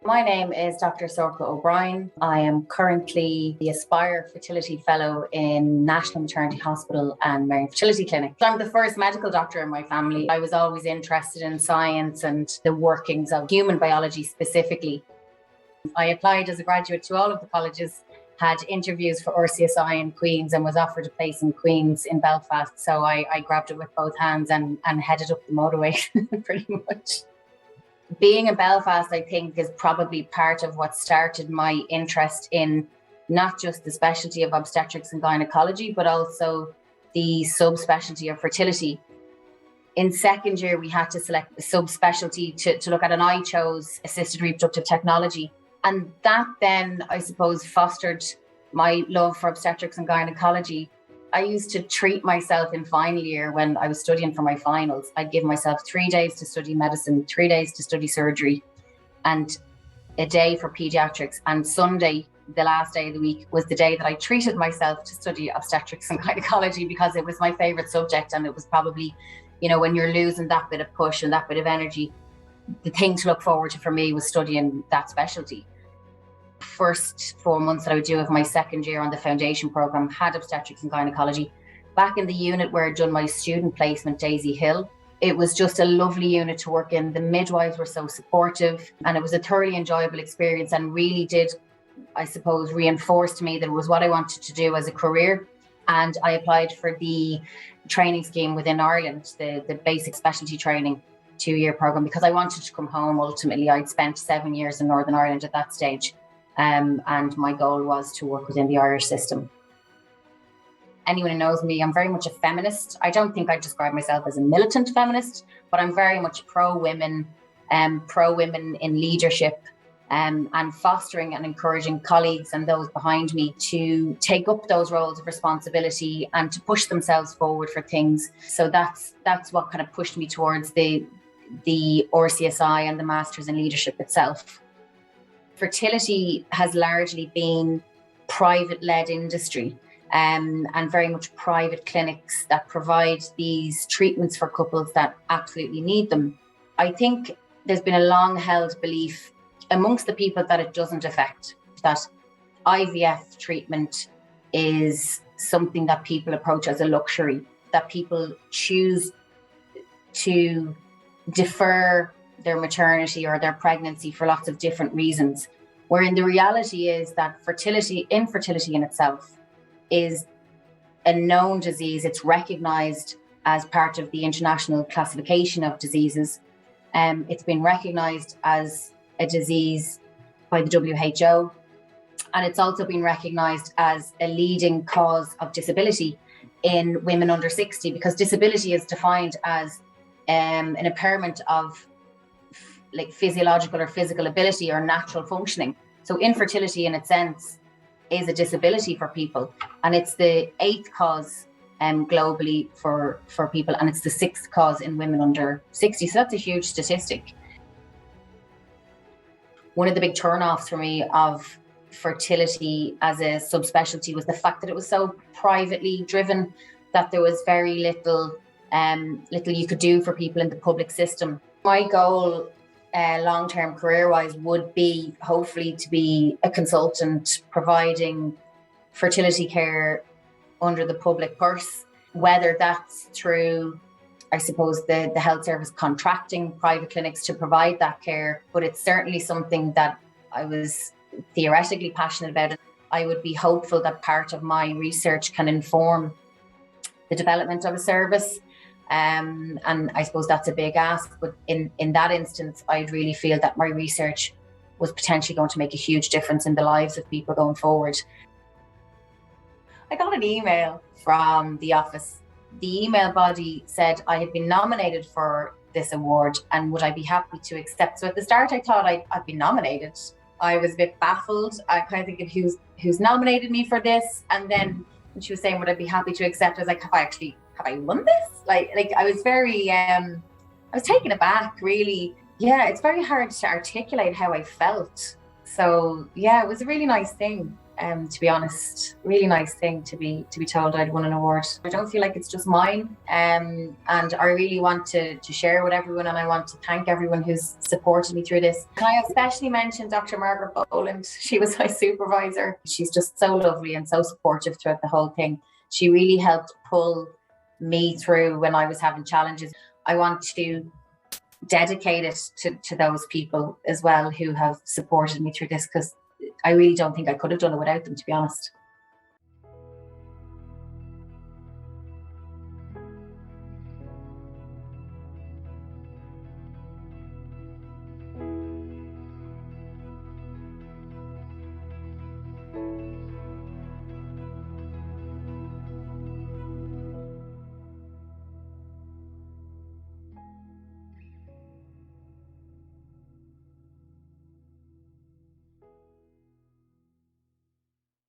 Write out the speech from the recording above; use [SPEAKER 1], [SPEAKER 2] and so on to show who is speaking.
[SPEAKER 1] My name is Dr. Sorca O'Brien. I am currently the Aspire Fertility Fellow in National Maternity Hospital and Merrion Fertility Clinic. So I'm the first medical doctor in my family. I was always interested in science and the workings of human biology specifically. I applied as a graduate to all of the colleges, had interviews for RCSI in Queen's and was offered a place in Queen's in Belfast. So I grabbed it with both hands and headed up the motorway pretty much. Being in Belfast, I think, is probably part of what started my interest in not just the specialty of obstetrics and gynecology, but also the subspecialty of fertility. In second year, we had to select a subspecialty to look at, and I chose assisted reproductive technology. And that then, I suppose, fostered my love for obstetrics and gynecology. I used to treat myself in final year when I was studying for my finals. I'd give myself 3 days to study medicine, 3 days to study surgery, and a day for pediatrics. And Sunday, the last day of the week, was the day that I treated myself to study obstetrics and gynecology because it was my favourite subject. And it was probably, when you're losing that bit of push and that bit of energy, the thing to look forward to for me was studying that specialty. First 4 months that I would do of my second year on the foundation programme had obstetrics and gynecology. Back in the unit where I'd done my student placement, Daisy Hill, it was just a lovely unit to work in. The midwives were so supportive and it was a thoroughly enjoyable experience and really did, I suppose, reinforce to me that it was what I wanted to do as a career. And I applied for the training scheme within Ireland, the basic specialty training 2-year programme, because I wanted to come home ultimately. I'd spent 7 years in Northern Ireland at that stage. And my goal was to work within the Irish system. Anyone who knows me, I'm very much a feminist. I don't think I describe myself as a militant feminist, but I'm very much pro-women in leadership, and fostering and encouraging colleagues and those behind me to take up those roles of responsibility and to push themselves forward for things. So that's what kind of pushed me towards the RCSI and the Masters in Leadership itself. Fertility has largely been private-led industry, and very much private clinics that provide these treatments for couples that absolutely need them. I think there's been a long-held belief amongst the people that it doesn't affect, that IVF treatment is something that people approach as a luxury, that people choose to defer their maternity or their pregnancy for lots of different reasons, wherein the reality is that infertility in itself is a known disease. It's recognised as part of the international classification of diseases. It's been recognised as a disease by the WHO, and it's also been recognised as a leading cause of disability in women under 60, because disability is defined as an impairment of like physiological or physical ability or natural functioning. So infertility in its sense is a disability for people, and it's the 8th cause globally for people, and it's the 6th cause in women under 60. So that's a huge statistic. One of the big turn-offs for me of fertility as a subspecialty was the fact that it was so privately driven, that there was very little you could do for people in the public system. My goal long-term career-wise would be hopefully to be a consultant providing fertility care under the public purse, whether that's through, I suppose, the health service contracting private clinics to provide that care. But it's certainly something that I was theoretically passionate about. I would be hopeful that part of my research can inform the development of a service. And I suppose that's a big ask, but in that instance, I'd really feel that my research was potentially going to make a huge difference in the lives of people going forward. I got an email from the office. The email body said I had been nominated for this award and would I be happy to accept. So at the start, I thought I'd been nominated. I was a bit baffled. I kind of thinking who's nominated me for this, and then when she was saying would I be happy to accept, I was like, have I won this? Like I was very, I was taken aback, really. Yeah, it's very hard to articulate how I felt. So yeah, it was a really nice thing. To be honest, really nice thing to be told I'd won an award. I don't feel like it's just mine, and I really want to share with everyone, and I want to thank everyone who's supported me through this. Can I especially mention Dr. Margaret Boland? She was my supervisor. She's just so lovely and so supportive throughout the whole thing. She really helped pull me through when I was having challenges. I want to dedicate it to those people as well who have supported me through this, because I really don't think I could have done it without them, to be honest.